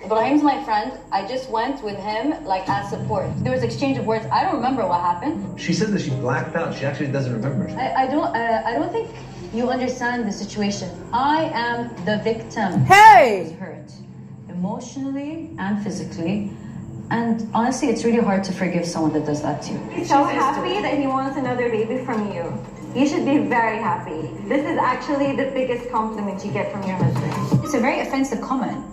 Ebraheem's my friend. I just went with him like as support. There was exchange of words. I don't remember what happened. She said that she blacked out. She actually doesn't remember. I don't think you understand the situation. I am the victim. Hey! I was hurt emotionally and physically. And honestly, it's really hard to forgive someone that does that to you. He's so happy that he wants another baby from you. You should be very happy. This is actually the biggest compliment you get from your husband. It's a very offensive comment.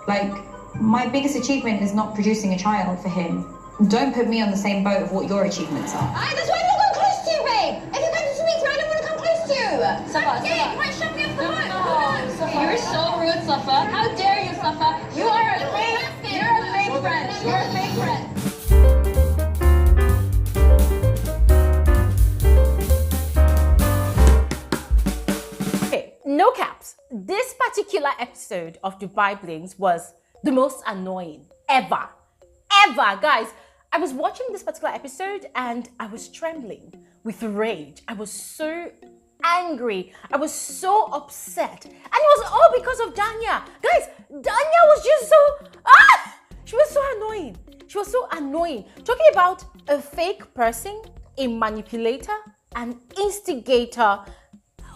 Like, my biggest achievement is not producing a child for him. Don't put me on the same boat of what your achievements are. That's why I don't come close to you, babe. If you're going to meet me, I don't want to come close to you. Safa, You might shut me off the boat. Safa, you're so rude, Safa. How dare you, Safa? You are a fake. You're a fake friend. You're a fake friend. No caps. This particular episode of Dubai Blings was the most annoying ever. Guys, I was watching this particular episode and I was trembling with rage. I was so angry. I was so upset. And it was all because of Danya. Guys, Danya was just she was so annoying. She was so annoying. Talking about a fake person, a manipulator, an instigator.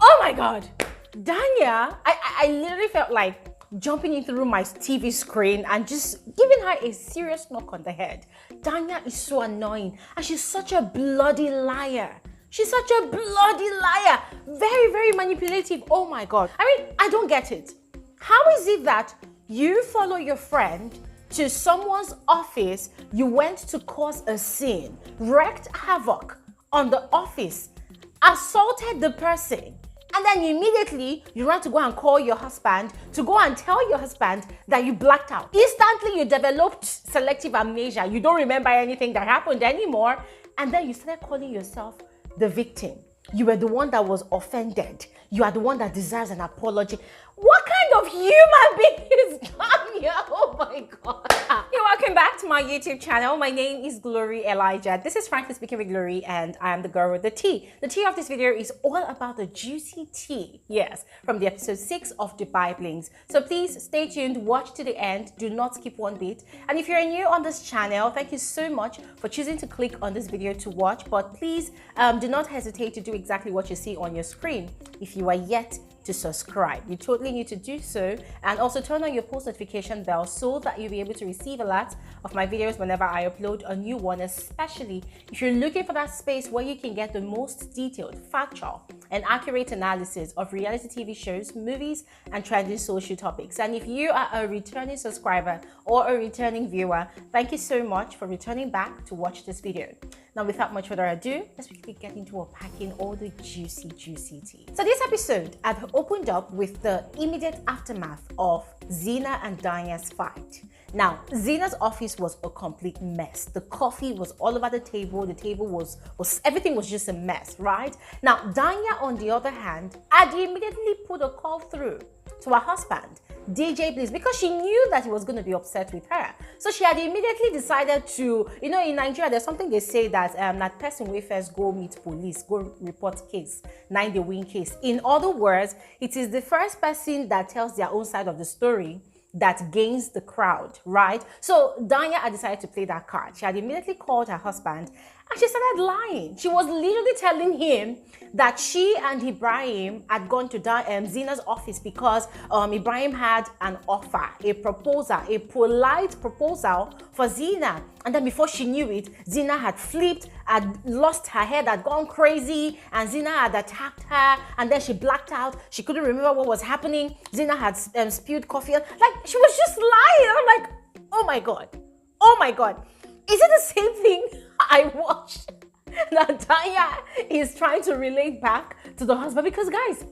Oh my God. Danya, I literally felt like jumping in through my TV screen and just giving her a serious knock on the head. Danya is so annoying and she's such a bloody liar. She's such a bloody liar. Very, very manipulative. Oh my God. I mean, I don't get it. How is it that you follow your friend to someone's office, you went to cause a scene, wreaked havoc on the office, assaulted the person, and then immediately you run to go and call your husband to go and tell your husband that you blacked out. Instantly you developed selective amnesia. You don't remember anything that happened anymore. And then you started calling yourself the victim. You were the one that was offended. You are the one that deserves an apology. What kind of human being is Danya? Oh my God. Hey, welcome back to my YouTube channel. My name is Glory Elijah. This is Frankly Speaking with Glory and I am the girl with the tea. The tea of this video is all about the juicy tea. Yes, from the episode 6 of Dubai Blings. So please stay tuned, watch to the end. Do not skip one bit. And if you're new on this channel, thank you so much for choosing to click on this video to watch. But please do not hesitate to do exactly what you see on your screen. If you are yet to subscribe, you totally need to do so, and also turn on your post notification bell so that you'll be able to receive alerts of my videos whenever I upload a new one, especially if you're looking for that space where you can get the most detailed, factual and accurate analysis of reality TV shows, movies and trending social topics. And if you are a returning subscriber or a returning viewer, thank you so much for returning back to watch this video. Now, without much further ado, let's quickly get into unpacking all the juicy tea. So this episode had opened up with the immediate aftermath of Zena and Danya's fight. Now, Zena's office was a complete mess. The coffee was all over the table. The table was everything was just a mess, right? Now, Danya, on the other hand, had immediately put a call through to her husband, DJ Bliss, because she knew that he was going to be upset with her. So she had immediately decided to, in Nigeria, there's something they say that that person will first go meet police, go report case, 9 they win case. In other words, it is the first person that tells their own side of the story that gains the crowd, right? So Danya had decided to play that card. She had immediately called her husband and she started lying. She was literally telling him that she and Ebraheem had gone to Zena's office because Ebraheem had an offer, a proposal, a polite proposal for Zena. And then before she knew it, Zena had flipped, had lost her head, had gone crazy, and Zena had attacked her, and then she blacked out. She couldn't remember what was happening. Zena had spilled coffee. Like, she was just lying. I'm like, oh my God. Oh my God. Is it the same thing I watched that Danya is trying to relate back to the husband? Because guys,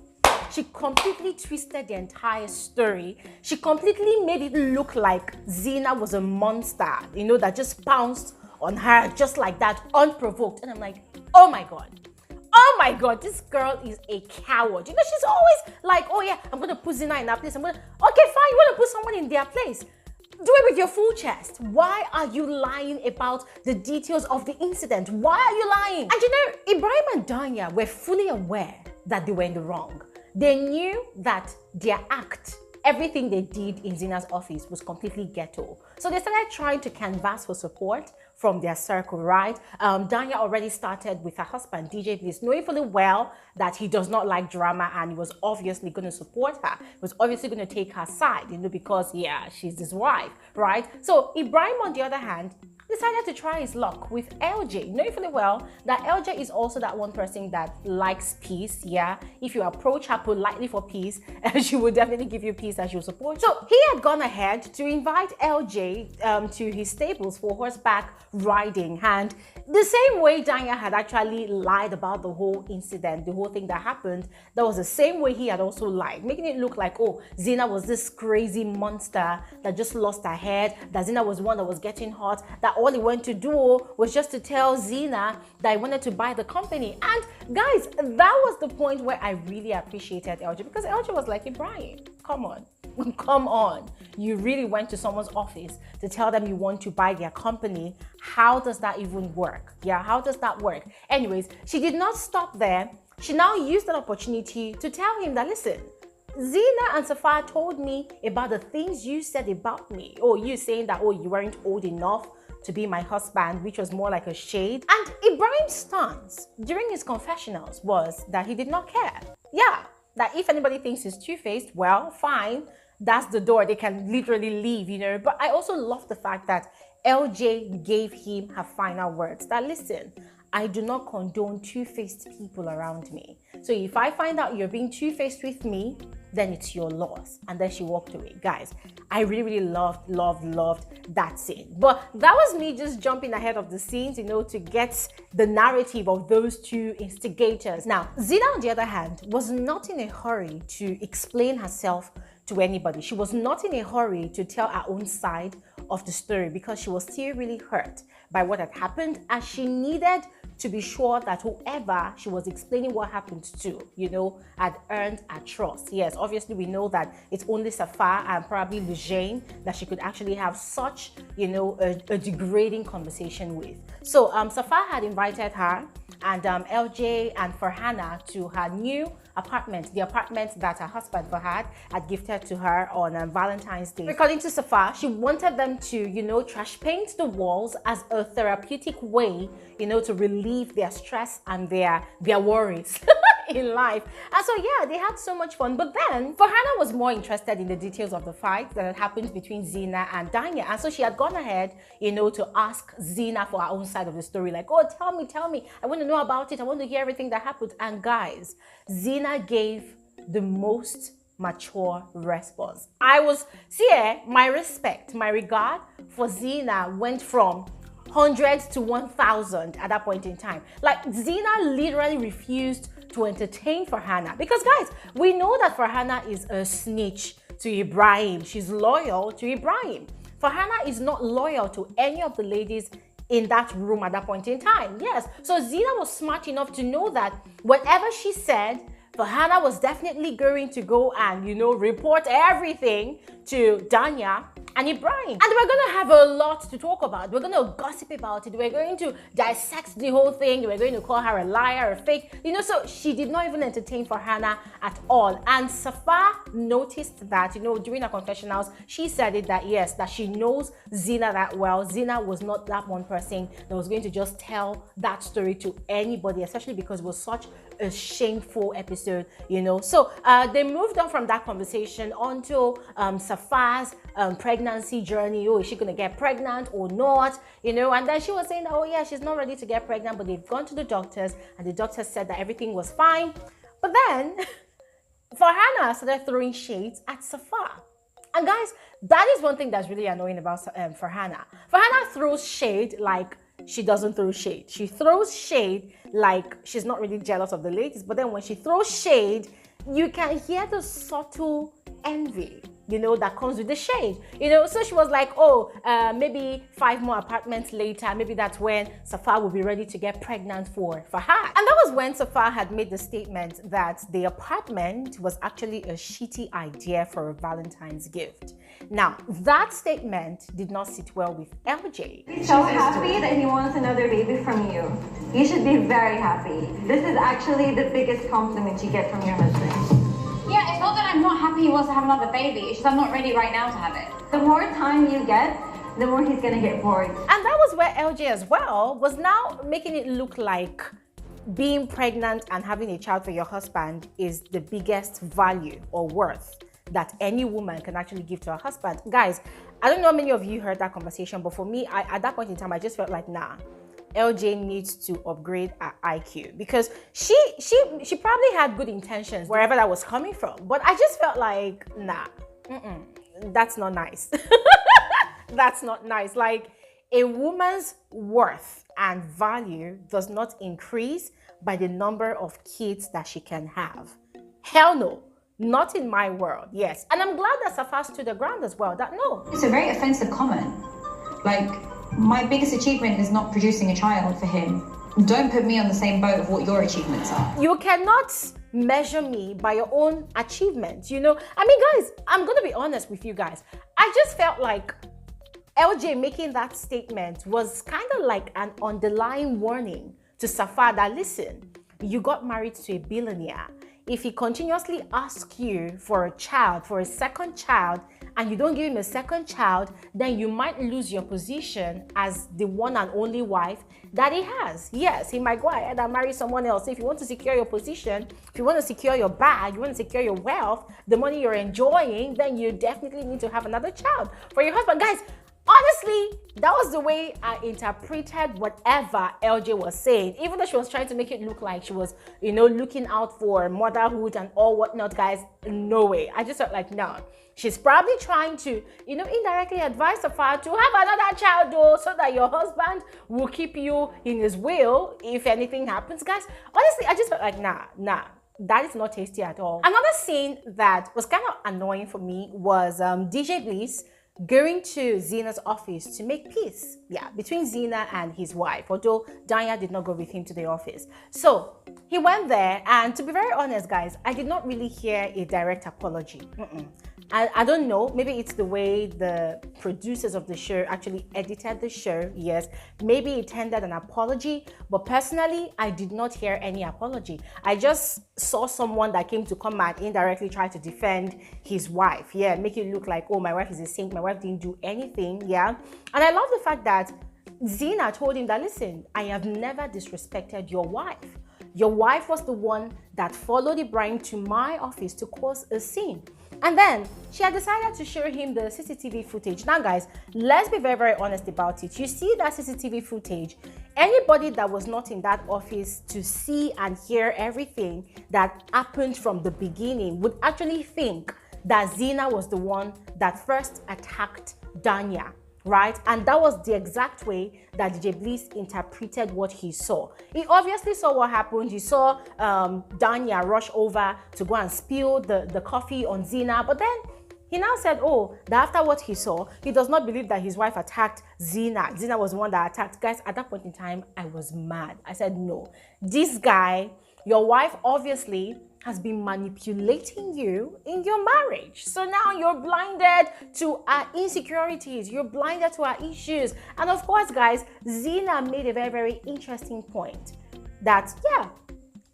she completely twisted the entire story. She completely made it look like Zena was a monster, that just pounced on her just like that, unprovoked. And I'm like, oh my God. Oh my God, this girl is a coward. She's always like, oh yeah, I'm going to put Zena in that place. Okay, fine, you want to put someone in their place. Do it with your full chest. Why are you lying about the details of the incident? Why are you lying? And Ebraheem and Danya were fully aware that they were in the wrong. They knew that their act everything they did in Zena's office was completely ghetto. So they started trying to canvass for support from their circle, right? Danya already started with her husband, DJ Bliss, knowing fully well that he does not like drama and he was obviously going to support her. He was obviously going to take her side, because, yeah, she's his wife, right? So Ebraheem, on the other hand, decided to try his luck with LJ, knowing fully well that LJ is also that one person that likes peace. Yeah, if you approach her politely for peace, she will definitely give you peace and she will support you. So he had gone ahead to invite LJ to his stables for horseback riding, and the same way Danya had actually lied about the whole incident, the whole thing that happened, that was the same way he had also lied, making it look like, oh, Zena was this crazy monster that just lost her head, that Zena was one that was getting hot, that all he went to do was just to tell Zena that he wanted to buy the company. And guys, that was the point where I really appreciated LJ, because LJ was like, Ebraheem, come on. Come on, you really went to someone's office to tell them you want to buy their company. How does that even work? Yeah, how does that work? Anyways, she did not stop there. She now used that opportunity to tell him that, listen, Zena and Sapphire told me about the things you said about me. Oh, you saying that, oh, you weren't old enough to be my husband, which was more like a shade. And Ebraheem's stance during his confessionals was that he did not care. Yeah, that if anybody thinks he's two-faced, well, fine. That's the door. They can literally leave, But I also love the fact that LJ gave him her final words. That, listen, I do not condone two-faced people around me. So if I find out you're being two-faced with me, then it's your loss. And then she walked away. Guys, I really loved that scene. But that was me just jumping ahead of the scenes, to get the narrative of those two instigators. Now, Zena, on the other hand, was not in a hurry to explain herself to anybody. She was not in a hurry to tell her own side of the story because she was still really hurt by what had happened, and she needed to be sure that whoever she was explaining what happened to, had earned her trust. Yes, obviously we know that it's only Sapphire and probably Lujane that she could actually have such, a degrading conversation with. So Sapphire had invited her and LJ and Farhana to her new apartment, the apartment that her husband Fahad had gifted to her on Valentine's Day. According to Sapphire, she wanted them to, trash paint the walls as a therapeutic way, to relieve their stress and their worries in life. And so, yeah, they had so much fun. But then Farhana was more interested in the details of the fight that had happened between Zena and Danya. And so she had gone ahead, to ask Zena for her own side of the story. Like, oh, tell me. I want to know about it. I want to hear everything that happened. And guys, Zena gave the most mature response. My respect, my regard for Zena went from 100 to 1,000 at that point in time. Like, Zena literally refused to entertain Farhana because, guys, we know that Farhana is a snitch to Ebraheem. She's loyal to Ebraheem. Farhana is not loyal to any of the ladies in that room at that point in time. Yes, so Zena was smart enough to know that whatever she said, Farhana was definitely going to go and, report everything to Danya and Ebraheem. And we're going to have a lot to talk about. We're going to gossip about it. We're going to dissect the whole thing. We're going to call her a liar, a fake. So she did not even entertain Farhana at all. And Sapphire noticed that, during her confessionals, she said it that, yes, that she knows Zena that well. Zena was not that one person that was going to just tell that story to anybody, especially because it was such a shameful episode, So they moved on from that conversation onto Sapphire's pregnancy journey. Oh, is she gonna get pregnant or not? And then she was saying that, oh yeah, she's not ready to get pregnant, but they've gone to the doctors and the doctors said that everything was fine. But then Farhana started throwing shades at Sapphire. And guys, that is one thing that's really annoying about Farhana. Farhana throws shade like she doesn't throw shade. She throws shade like she's not really jealous of the ladies, but then when she throws shade, you can hear the subtle envy, that comes with the shade, So she was like, oh, maybe 5 more apartments later, maybe that's when Sapphire will be ready to get pregnant for Fahad. And that was when Sapphire had made the statement that the apartment was actually a shitty idea for a Valentine's gift. Now, that statement did not sit well with LJ. He's so happy that he wants another baby from you. You should be very happy. This is actually the biggest compliment you get from your husband. Yeah, it's not that I'm not happy he wants to have another baby. It's just I'm not ready right now to have it. The more time you get, the more he's gonna get bored. And that was where LJ as well was now making it look like being pregnant and having a child for your husband is the biggest value or worth that any woman can actually give to her husband. Guys, I don't know how many of you heard that conversation, but for me, at that point in time, I just felt like, nah, LJ needs to upgrade her IQ, because she probably had good intentions wherever that was coming from, but I just felt like, nah, that's not nice. That's not nice. Like, a woman's worth and value does not increase by the number of kids that she can have. Hell no. Not in my world. Yes. And I'm glad that Safa stood the ground as well. That no. It's a very offensive comment. Like, my biggest achievement is not producing a child for him. Don't put me on the same boat of what your achievements are. You cannot measure me by your own achievements, you know? I mean, guys, I'm going to be honest with you guys. I just felt like LJ making that statement was kind of like an underlying warning to Safa that, listen, you got married to a billionaire. If he continuously asks you for a child, for a second child, and you don't give him a second child, then you might lose your position as the one and only wife that he has. Yes, he might go ahead and marry someone else. If you want to secure your position, if you want to secure your bag, you want to secure your wealth, the money you're enjoying, then you definitely need to have another child for your husband. Guys, honestly, that was the way I interpreted whatever LJ was saying, even though she was trying to make it look like she was, you know, looking out for motherhood and all whatnot. Guys, no way. I just felt like, no. She's probably trying to, you know, indirectly advise Safa to have another child though, so that your husband will keep you in his will if anything happens. Guys, honestly, I just felt like, nah. That is not tasty at all. Another scene that was kind of annoying for me was DJ Bliss going to Zena's office to make peace, between Zena and his wife, although Danya did not go with him to the office. So he went there, and to be very honest, guys, I did not really hear a direct apology. I don't know, maybe it's the way the producers of the show actually edited the show. Yes, maybe it intended an apology, but personally, I did not hear any apology. I just saw someone that came to come and indirectly try to defend his wife. Yeah, make it look like, oh, my wife is a saint, my wife didn't do anything. Yeah, and I love the fact that Zena told him that, listen, I have never disrespected your wife. Your wife was the one that followed Ebraheem to my office to cause a scene. And then she had decided to show him the CCTV footage. Now, guys, let's be very, very honest about it. You see that CCTV footage, anybody that was not in that office to see and hear everything that happened from the beginning would actually think that Zena was the one that first attacked Danya. Right? And that was the exact way that DJ Bliss interpreted what he saw. He obviously saw what happened. He saw Danya rush over to go and spill the coffee on Zena. But then he now said, oh, that after what he saw, he does not believe that his wife attacked Zena. Zena was the one that attacked. Guys, at that point in time, I was mad. I said, no, this guy, your wife obviously has been manipulating you in your marriage. So now you're blinded to our insecurities. You're blinded to our issues. And of course, guys, Zena made a very, very interesting point that,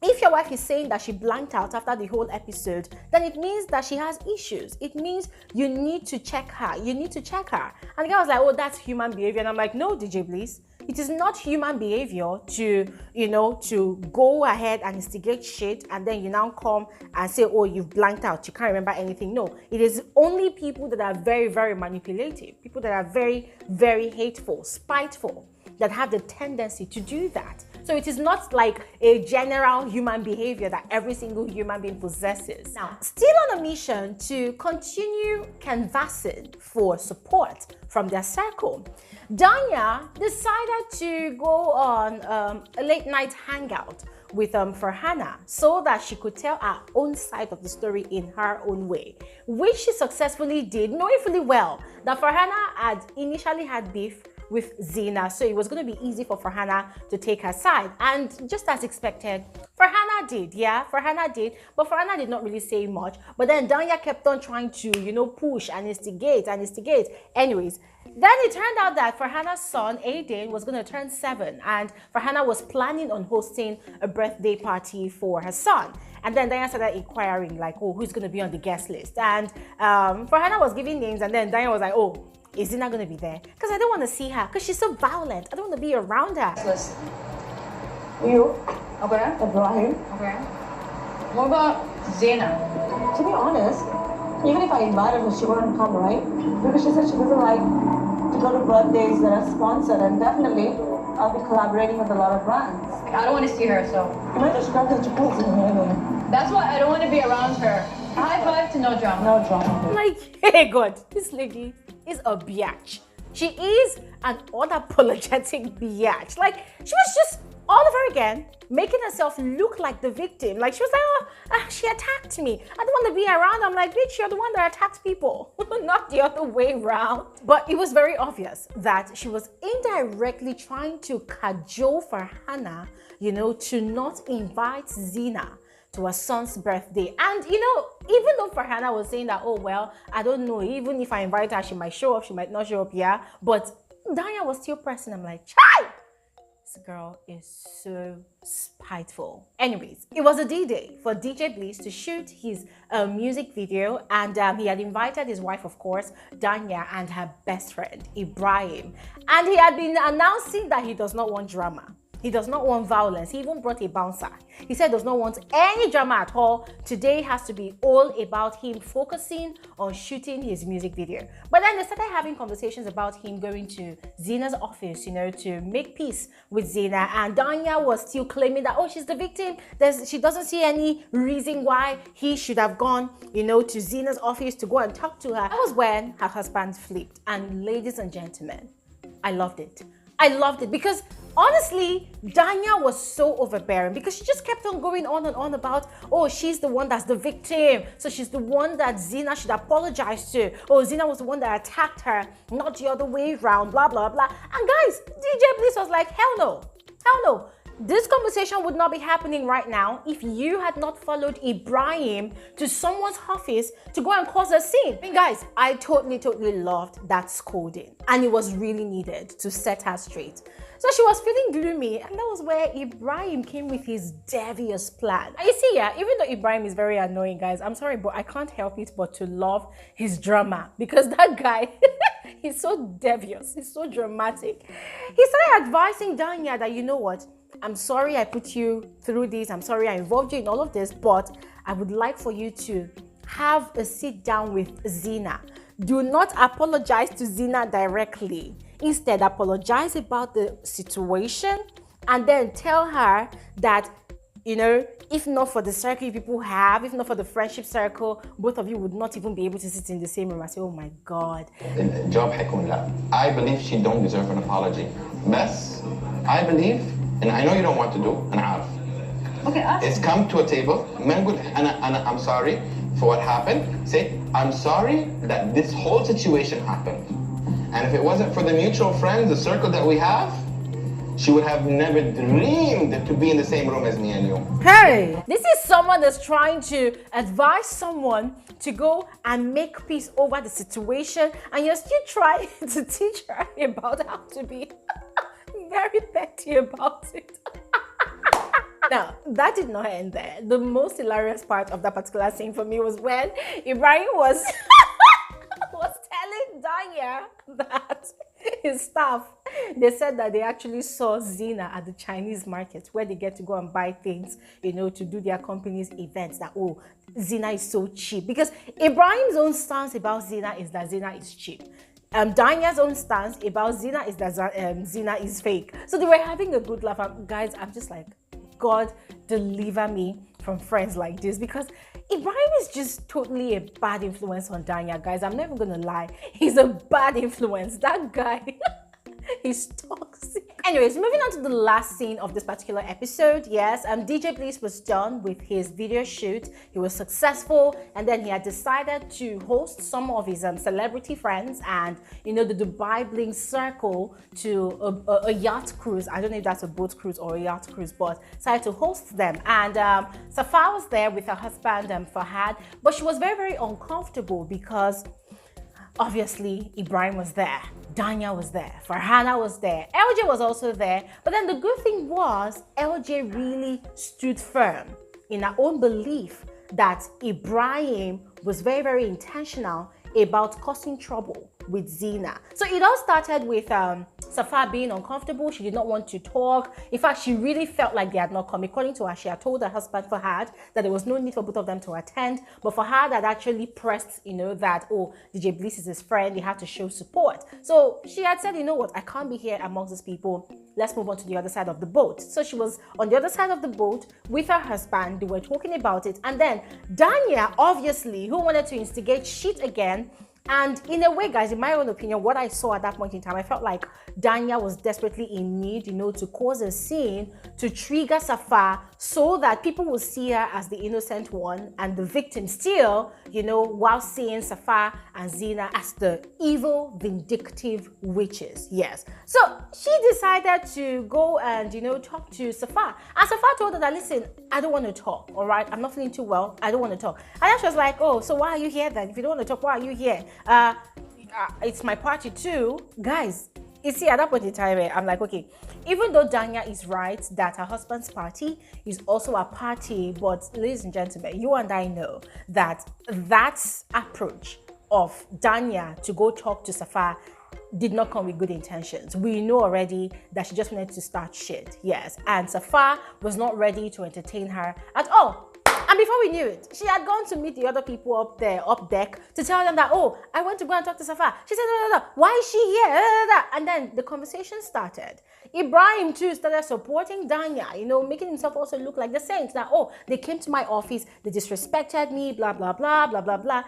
if your wife is saying that she blanked out after the whole episode, then it means that she has issues. It means you need to check her. You need to check her. And the guy was like, oh, that's human behavior. And I'm like, no, DJ Bliss. It is not human behavior to, to go ahead and instigate shit and then you now come and say, oh, you've blanked out, you can't remember anything. No, it is only people that are very, very manipulative, people that are very, very hateful, spiteful, that have the tendency to do that. So it is not like a general human behavior that every single human being possesses. Now, still on a mission to continue canvassing for support from their circle, Danya decided to go on a late night hangout with Farhana so that she could tell her own side of the story in her own way, which she successfully did, knowing fully well that Farhana had initially had beef with Zena, so it was going to be easy for Farhana to take her side. And just as expected, Farhana did, Farhana did, but Farhana did not really say much. But then Danya kept on trying to, push and instigate. Anyways, Then it turned out that Farhana's son, Aiden, was going to turn 7, and Farhana was planning on hosting a birthday party for her son. And then Danya started inquiring, like, oh, who's going to be on the guest list? And Farhana was giving names, and then Danya was like, oh, is Zena going to be there? Because I don't want to see her, because she's so violent. I don't want to be around her. Listen. You, Okay. Ebraheem. Okay. What about Zena? To be honest, even if I invited her, she wouldn't come, right? Because she said she doesn't like to go to birthdays that are sponsored, and definitely I'll be collaborating with a lot of brands. I don't want to see her, so. You might just grab the jacuzzi anyway. That's why I don't want to be around her. High five to no drama. No drama. Like, hey God, this lady is a biatch. She is an unapologetic biatch. Like, she was just all over again, making herself look like the victim. Like, she was like, oh, she attacked me. I don't want to be around. I'm like, bitch, you're the one that attacked people, not the other way around. But it was very obvious that she was indirectly trying to cajole Farhana, you know, to not invite Zena to her son's birthday. And, you know, even though Farhana was saying that, oh, well, I don't know, even if I invite her, she might show up, she might not show up, yeah. But Danya was still pressing. I'm like, child! This girl is so spiteful. Anyways, it was a D-Day for DJ Bliss to shoot his music video, and he had invited his wife, of course, Danya, and her best friend, Ebraheem. And he had been announcing that he does not want drama. He does not want violence. He even brought a bouncer. He said does not want any drama at all. Today has to be all about him focusing on shooting his music video. But then they started having conversations about him going to Zena's office, you know, to make peace with Zena. And Danya was still claiming that, oh, she's the victim. She doesn't see any reason why he should have gone, you know, to Zena's office to go and talk to her. That was when her husband flipped. And ladies and gentlemen, I loved it. I loved it because honestly, Danya was so overbearing because she just kept on going on and on about, oh, she's the one that's the victim. So she's the one that Zena should apologize to. Oh, Zena was the one that attacked her, not the other way around, blah, blah, blah. And guys, DJ Bliss was like, hell no, hell no. This conversation would not be happening right now if you had not followed Ebraheem to someone's office to go and cause a scene. I mean, guys, I totally loved that scolding, and it was really needed to set her straight. So she was feeling gloomy, and that was where Ebraheem came with his devious plan. And you see, yeah, even though Ebraheem is very annoying, guys, I'm sorry, but I can't help it but to love his drama, because that guy, he's so devious, he's so dramatic. He started advising Danya that, you know what, I'm sorry I put you through this. I'm sorry I involved you in all of this, but I would like for you to have a sit down with Zena. Do not apologize to Zena directly. Instead, apologize about the situation and then tell her that, you know, if not for the circle you people have, if not for the friendship circle, both of you would not even be able to sit in the same room. I say, oh my God. I believe she don't deserve an apology. Bess, I believe, and I know you don't want to do, and Okay, it's come to a table. I'm sorry for what happened. Say, I'm sorry that this whole situation happened. And if it wasn't for the mutual friends, the circle that we have, she would have never dreamed to be in the same room as me and you. Hey! This is someone that's trying to advise someone to go and make peace over the situation, and you're still trying to teach her about how to be very petty about it. Now, that did not end there. The most hilarious part of that particular scene for me was when Ebraheem was telling Danya that his staff, they said that they actually saw Zena at the Chinese market where they get to go and buy things, you know, to do their company's events, that, oh, Zena is so cheap. Because Ebraheem's own stance about Zena is that Zena is cheap. Danya's own stance about Zena is that Zena is fake. So they were having a good laugh. Guys, I'm just like, God, deliver me from friends like this, because Ebraheem is just totally a bad influence on Danya, guys. I'm never gonna lie. He's a bad influence. That guy, he's toxic. Anyways, moving on to the last scene of this particular episode. Yes, DJ Bliss was done with his video shoot. He was successful, and then he had decided to host some of his celebrity friends and, you know, the Dubai Bling circle to a yacht cruise. I don't know if that's a boat cruise or a yacht cruise, but decided to host them. And Safa was there with her husband, Fahad, but she was very uncomfortable because obviously, Ebraheem was there. Danya was there. Farhana was there. LJ was also there. But then the good thing was, LJ really stood firm in her own belief that Ebraheem was very, very intentional about causing trouble with Zena. So it all started with Safa being uncomfortable. She did not want to talk. In fact, she really felt like they had not come. According to her, she had told her husband Fahad that there was no need for both of them to attend. But Fahad had actually pressed, that, oh, DJ Bliss is his friend. He had to show support. So she had said, you know what, I can't be here amongst these people. Let's move on to the other side of the boat. So she was on the other side of the boat with her husband. They were talking about it. And then Danya, obviously, who wanted to instigate shit again. And in a way, guys, in my own opinion, what I saw at that point in time, I felt like Danya was desperately in need, to cause a scene, to trigger Safa so that people will see her as the innocent one and the victim still, while seeing Safa and Zena as the evil, vindictive witches. Yes. So she decided to go and, talk to Safa. And Safa told her that, listen, I don't want to talk, all right? I'm not feeling too well. I don't want to talk. And then she was like, oh, so why are you here then? If you don't want to talk, why are you here? It's my party too. Guys, you see, at that point in time, I'm like, okay, even though Danya is right that her husband's party is also a party, but ladies and gentlemen, you and I know that approach of Danya to go talk to Safa did not come with good intentions. We know already that she just wanted to start shit. Yes. And Safa was not ready to entertain her at all. And before we knew it, she had gone to meet the other people up there, up deck, to tell them that, oh, I want to go and talk to Safa. She said, no, why is she here? And then the conversation started. Ebraheem too started supporting Danya, making himself also look like the saint. That, oh, they came to my office, they disrespected me, blah, blah, blah, blah, blah, blah.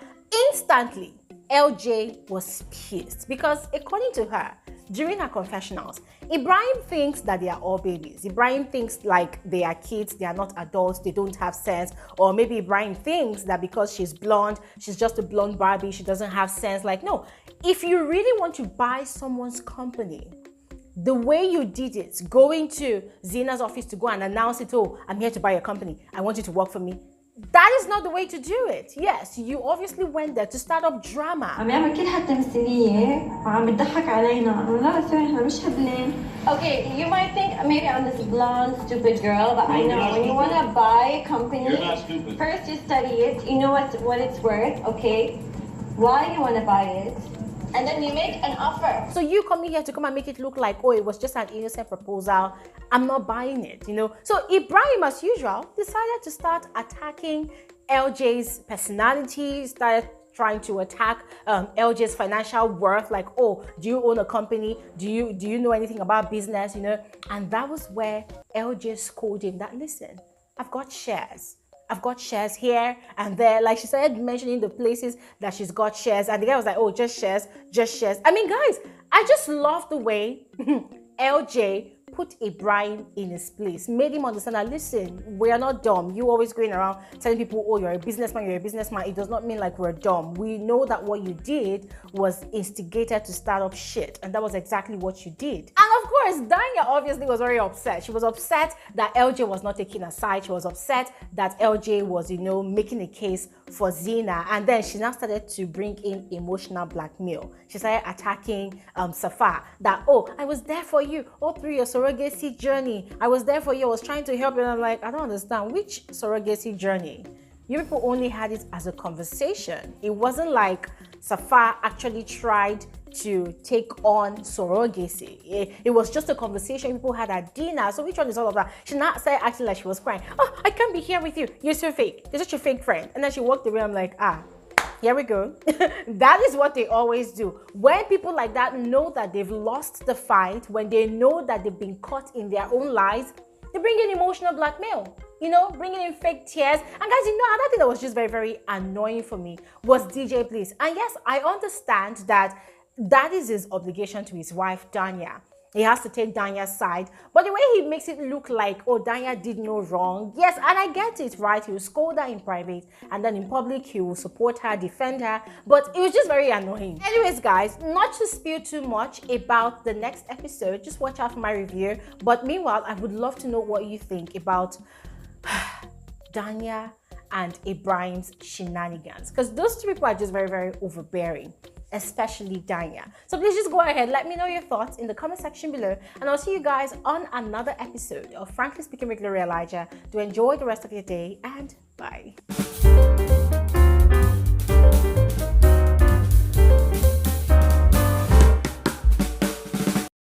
Instantly, LJ was pissed because according to her, during her confessionals, Ebraheem thinks that they are all babies. Ebraheem thinks like they are kids, they are not adults, they don't have sense. Or maybe Ebraheem thinks that because she's blonde, she's just a blonde Barbie, she doesn't have sense. Like, no, if you really want to buy someone's company, the way you did it, going to Zena's office to go and announce it, oh, I'm here to buy your company, I want you to work for me. That is not the way to do it. Yes, you obviously went there to start up drama. عم يعمل كل هالتمثيلية وعم بتضحك علينا. لا سوري احنا مش هبلين. Okay, you might think maybe I'm this blonde, stupid girl, but I know when you want to buy a company, you're not stupid. First you study it, you know what it's worth, okay? Why you want to buy it? And then you make an offer. So you coming here to come and make it look like, oh, it was just an innocent proposal. I'm not buying it, So Ebraheem, as usual, decided to start attacking LJ's personality, started trying to attack LJ's financial worth, like, oh, do you own a company? Do you know anything about business, And that was where LJ scolded him that, listen, I've got shares. I've got shares here and there. Like, she started mentioning the places that she's got shares. And the guy was like, oh, just shares, just shares. I mean, guys, I just love the way LJ put Ebraheem in his place, made him understand that, listen, we are not dumb. You always going around telling people, oh, you're a businessman, you're a businessman. It does not mean like we're dumb. We know that what you did was instigated to start up shit. And that was exactly what you did. And of course, Danya obviously was very upset. She was upset that LJ was not taking her side. She was upset that LJ was, making a case for Zena. And then she now started to bring in emotional blackmail. She started attacking Safa that, oh, I was there for you all through your surrogacy journey. I was there for you. I was trying to help you. And I'm like, I don't understand. Which surrogacy journey? You people only had it as a conversation. It wasn't like Safa actually tried to take on surrogacy. It was just a conversation people had at dinner. So which one is all of that? She not started acting like she was crying. Oh, I can't be here with you. You're so fake. You're such a fake friend. And then she walked away. I'm like, here we go. That is what they always do. When people like that know that they've lost the fight, when they know that they've been caught in their own lies, they bring in emotional blackmail, bringing in fake tears. And guys, another thing that was just very, very annoying for me was DJ Bliss. And yes, I understand that is his obligation to his wife, Danya. He has to take Danya's side. But the way he makes it look like, oh, Danya did no wrong. Yes, and I get it, right? He will scold her in private. And then in public, he will support her, defend her. But it was just very annoying. Anyways, guys, not to spill too much about the next episode. Just watch out for my review. But meanwhile, I would love to know what you think about Danya and Ebraheem's shenanigans. Because those two people are just very, very overbearing. especially Danya. So please just go ahead, let me know your thoughts in the comment section below, and I'll see you guys on another episode of Frankly Speaking with Gloria Elijah. Do enjoy the rest of your day, and bye.